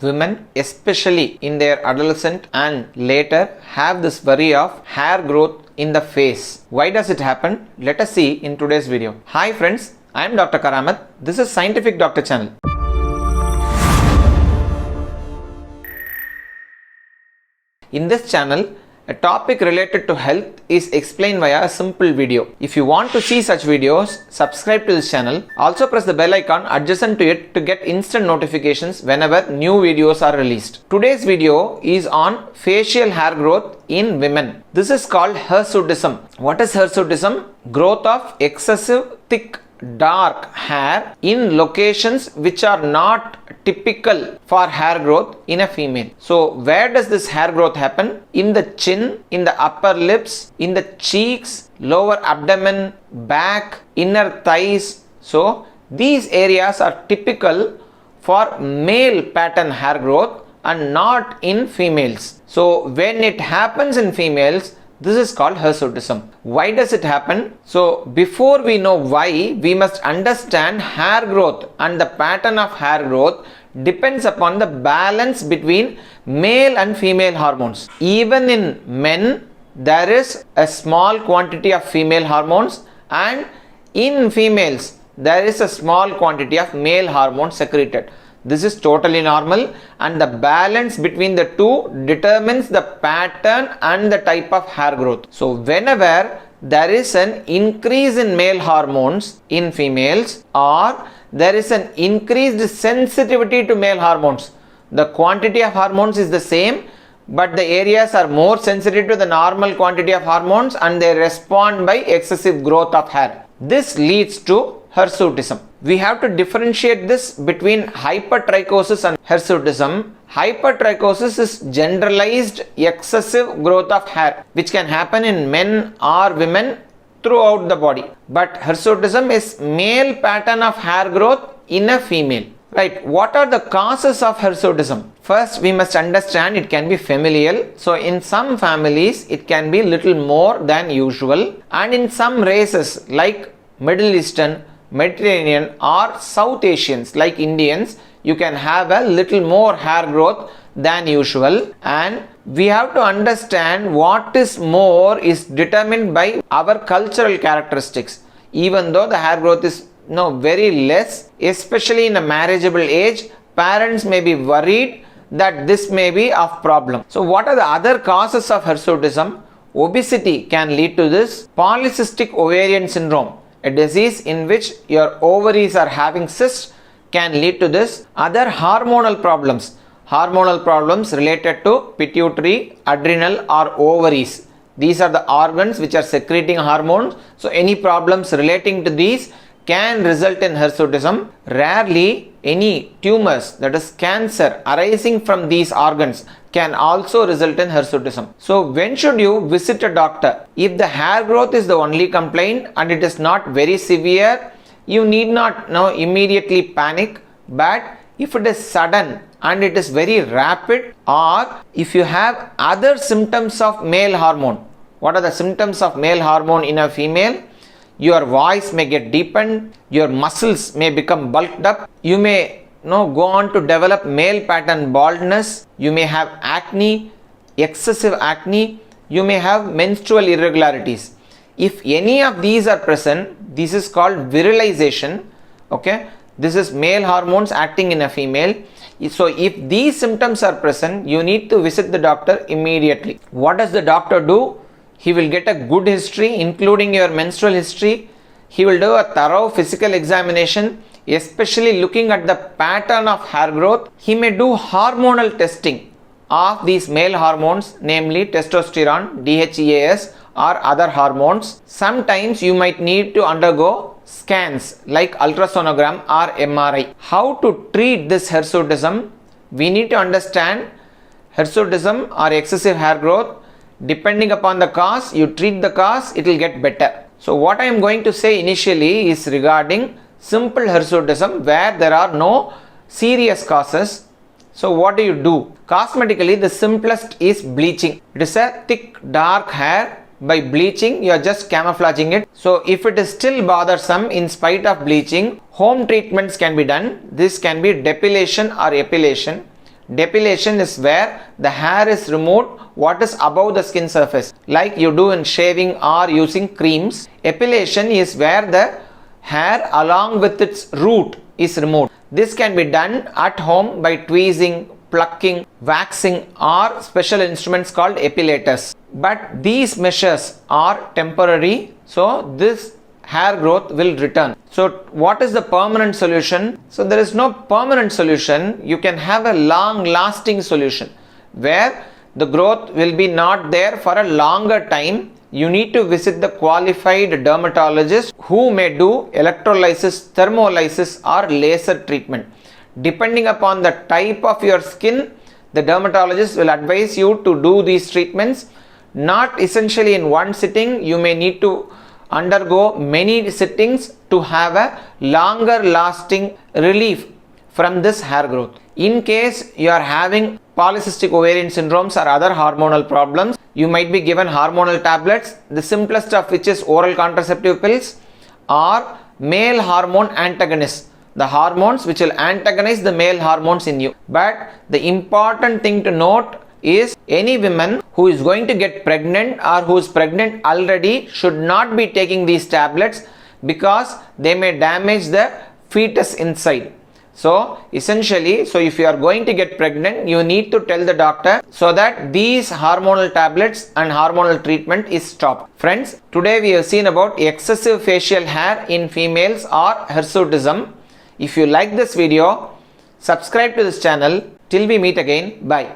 Women, especially in their adolescent and later, have this worry of hair growth in the face. Why does it happen? Let us see in today's video. Hi friends, I am Dr. Karamat. This is Scientific Doctor channel. In this channel, a topic related to health is explained via a simple video. If you want to see such videos, subscribe to this channel. Also press the bell icon adjacent to it to get instant notifications whenever new videos are released. Today's video is on facial hair growth in women. This is called hirsutism. What is hirsutism? Growth of excessive thick dark hair in locations which are not typical for hair growth in a female. So where does this hair growth happen? In the chin, in the upper lips, in the cheeks, lower abdomen, back, inner thighs. So these areas are typical for male pattern hair growth and not in females. So when it happens in females, this is called hirsutism. Why does it happen? So before we know why, we must understand hair growth, and the pattern of hair growth depends upon the balance between male and female hormones. Even in men, there is a small quantity of female hormones, and in females, there is a small quantity of male hormones secreted. This is totally normal, and the balance between the two determines the pattern and the type of hair growth. So whenever there is an increase in male hormones in females, or there is an increased sensitivity to male hormones, the quantity of hormones is the same, but the areas are more sensitive to the normal quantity of hormones and they respond by excessive growth of hair. This leads to hirsutism. We have to differentiate this between hypertrichosis and hirsutism. Hypertrichosis is generalized excessive growth of hair which can happen in men or women throughout the body. But hirsutism is male pattern of hair growth in a female. Right, what are the causes of hirsutism? First, we must understand it can be familial. So in some families, it can be little more than usual, and in some races like Middle Eastern, Mediterranean or South Asians like Indians, you can have a little more hair growth than usual. And we have to understand what is more is determined by our cultural characteristics. Even though the hair growth is very less, especially in a marriageable age, parents may be worried that this may be of problem. So what are the other causes of hirsutism? Obesity can lead to this. Polycystic ovarian syndrome, a disease in which your ovaries are having cysts, can lead to this. Other hormonal problems related to pituitary, adrenal or ovaries. These are the organs which are secreting hormones. So any problems relating to these can result in hirsutism. Rarely any tumors, that is cancer, arising from these organs can also result in hirsutism. So when should you visit a doctor? If the hair growth is the only complaint and it is not very severe, you need not immediately panic. But if it is sudden and it is very rapid, or if you have other symptoms of male hormone. What are the symptoms of male hormone in a female? Your voice may get deepened, your muscles may become bulked up, you may go on to develop male pattern baldness, you may have acne, excessive acne, you may have menstrual irregularities. If any of these are present, this is called virilization. Okay, this is male hormones acting in a female. So if these symptoms are present, you need to visit the doctor immediately. What does the doctor do? He will get a good history, including your menstrual history. He will do a thorough physical examination, especially looking at the pattern of hair growth. He may do hormonal testing of these male hormones, namely testosterone, DHEAS or other hormones. Sometimes you might need to undergo scans like ultrasonogram or MRI. How to treat this hirsutism? We need to understand hirsutism or excessive hair growth. Depending upon the cause, you treat the cause, it will get better. So what I am going to say initially is regarding simple hirsutism where there are no serious causes. So what do? Cosmetically, the simplest is bleaching. It is a thick dark hair. By bleaching, you are just camouflaging it. So if it is still bothersome in spite of bleaching, home treatments can be done. This can be depilation or epilation. Depilation is where the hair is removed what is above the skin surface, like you do in shaving or using creams. Epilation is where the hair along with its root is removed. This can be done at home by tweezing, plucking, waxing or special instruments called epilators. But these measures are temporary, so this hair growth will return. So what is the permanent solution? So there is no permanent solution. You can have a long lasting solution where the growth will be not there for a longer time. You need to visit the qualified dermatologist who may do electrolysis, thermolysis or laser treatment. Depending upon the type of your skin, the dermatologist will advise you to do these treatments. Not essentially in one sitting, you may need to undergo many sittings to have a longer lasting relief from this hair growth. In case you are having polycystic ovarian syndromes or other hormonal problems, you might be given hormonal tablets, the simplest of which is oral contraceptive pills or male hormone antagonists, the hormones which will antagonize the male hormones in you. But the important thing to note is any woman who is going to get pregnant or who is pregnant already should not be taking these tablets because they may damage the fetus inside. So essentially, if you are going to get pregnant, you need to tell the doctor so that these hormonal tablets and hormonal treatment is stopped. Friends, today we have seen about excessive facial hair in females or hirsutism. If you like this video, subscribe to this channel. Till we meet again, bye.